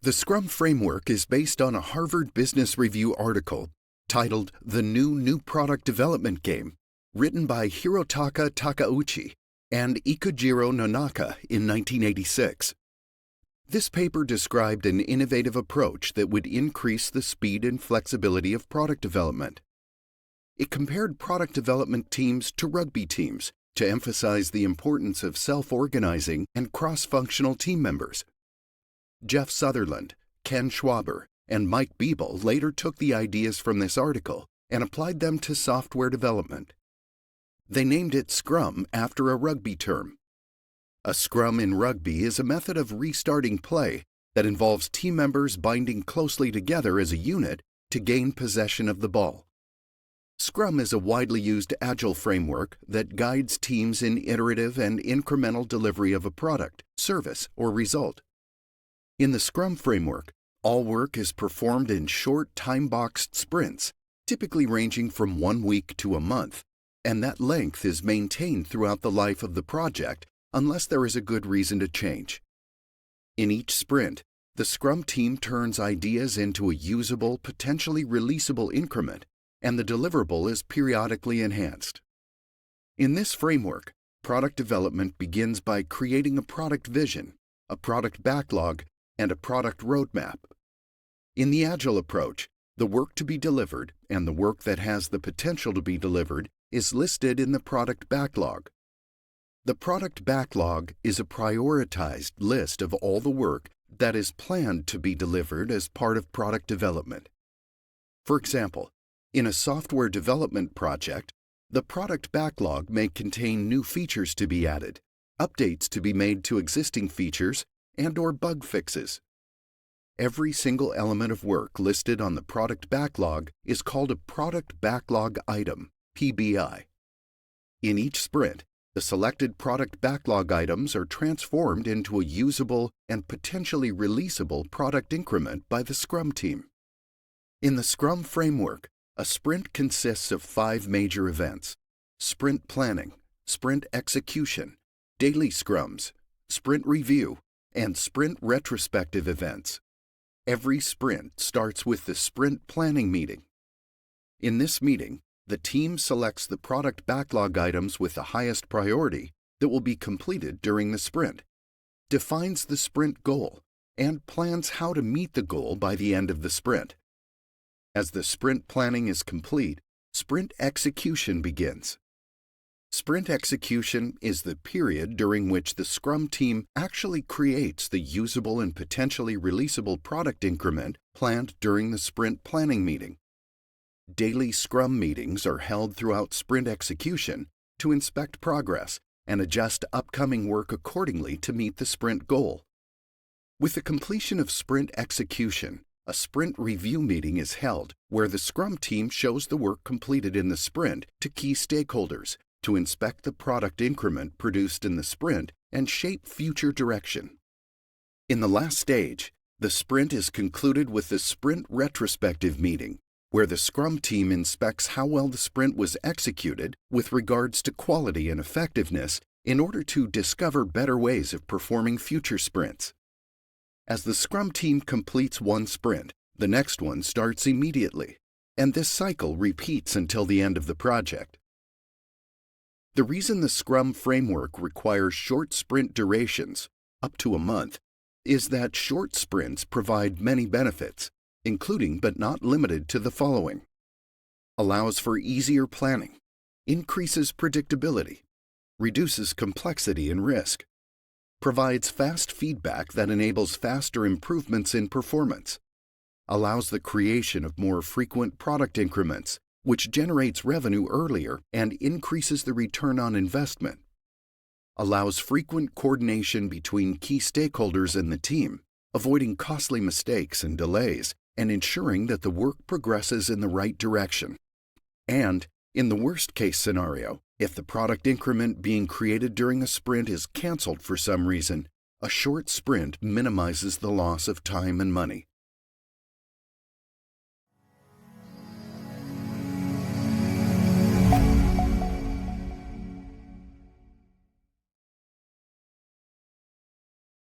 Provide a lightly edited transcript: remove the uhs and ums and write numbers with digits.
The Scrum framework is based on a Harvard Business Review article titled The New Product Development Game, written by Hirotaka Takeuchi and Ikujiro Nonaka in 1986. This paper described an innovative approach that would increase the speed and flexibility of product development. It compared product development teams to rugby teams to emphasize the importance of self-organizing and cross-functional team members. Jeff Sutherland, Ken Schwaber, and Mike Biebel later took the ideas from this article and applied them to software development. They named it Scrum after a rugby term. A scrum in rugby is a method of restarting play that involves team members binding closely together as a unit to gain possession of the ball. Scrum is a widely used agile framework that guides teams in iterative and incremental delivery of a product, service, or result. In the Scrum framework, all work is performed in short time-boxed sprints, typically ranging from 1 week to a month, and that length is maintained throughout the life of the project unless there is a good reason to change. In each sprint, the Scrum team turns ideas into a usable, potentially releasable increment, and the deliverable is periodically enhanced. In this framework, product development begins by creating a product vision, a product backlog, and a product roadmap. In the Agile approach, the work to be delivered and the work that has the potential to be delivered is listed in the product backlog. The product backlog is a prioritized list of all the work that is planned to be delivered as part of product development. For example, in a software development project, the product backlog may contain new features to be added, updates to be made to existing features, and/or bug fixes. Every single element of work listed on the product backlog is called a product backlog item, PBI. In each sprint, the selected product backlog items are transformed into a usable and potentially releasable product increment by the Scrum team. In the Scrum framework, a sprint consists of 5 major events: sprint planning, sprint execution, daily scrums, sprint review, and sprint retrospective events. Every sprint starts with the sprint planning meeting. In this meeting, the team selects the product backlog items with the highest priority that will be completed during the sprint, defines the sprint goal, and plans how to meet the goal by the end of the sprint. As the sprint planning is complete, sprint execution begins. Sprint execution is the period during which the Scrum team actually creates the usable and potentially releasable product increment planned during the sprint planning meeting. Daily Scrum meetings are held throughout sprint execution to inspect progress and adjust upcoming work accordingly to meet the sprint goal. With the completion of sprint execution, a sprint review meeting is held where the Scrum team shows the work completed in the sprint to key stakeholders to inspect the product increment produced in the sprint and shape future direction. In the last stage, the sprint is concluded with the sprint retrospective meeting, where the Scrum team inspects how well the sprint was executed with regards to quality and effectiveness in order to discover better ways of performing future sprints. As the Scrum team completes one sprint, the next one starts immediately, and this cycle repeats until the end of the project. The reason the Scrum framework requires short sprint durations, up to a month, is that short sprints provide many benefits, including but not limited to the following: allows for easier planning, increases predictability, reduces complexity and risk, provides fast feedback that enables faster improvements in performance, allows the creation of more frequent product increments, which generates revenue earlier and increases the return on investment, allows frequent coordination between key stakeholders in the team, avoiding costly mistakes and delays, and ensuring that the work progresses in the right direction. And, in the worst-case scenario, if the product increment being created during a sprint is canceled for some reason, a short sprint minimizes the loss of time and money.